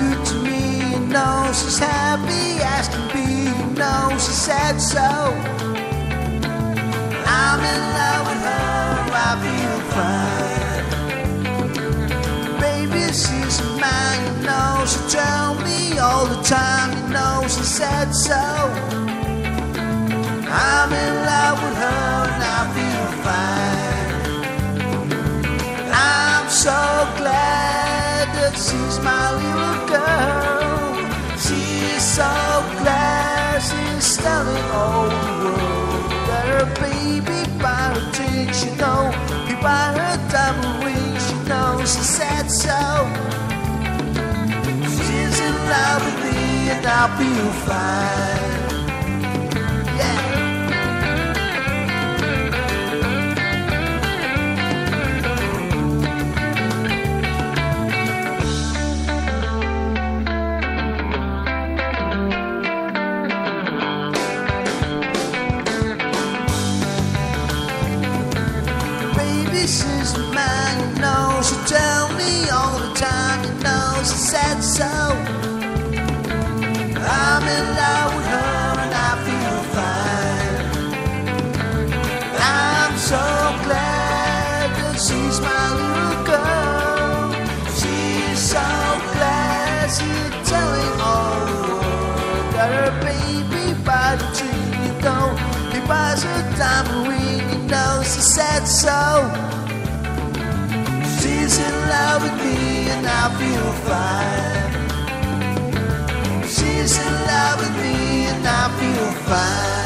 good to me, you know she's happy as can be, you know she said so. I'm in love with her, I feel fine. Baby, she's mine, you know she tell me all the time, you know she said so. I'm in love with her and I feel fine. I'm so glad that she's my little girl. She's so glad she's telling all the world that her baby buy her drinks, you know, he buy her diamond rings, you know she said so. She's in love with me and I feel fine. She's mine, you know, she tell me all the time, you know, she said so. I'm in love with her and I feel fine. I'm so glad that she's my little girl. She's so glad she's telling all the world that her baby by the tree, you know, he buys her diamond ring, you know, she said so. She's in love with me and I feel fine. She's in love with me and I feel fine.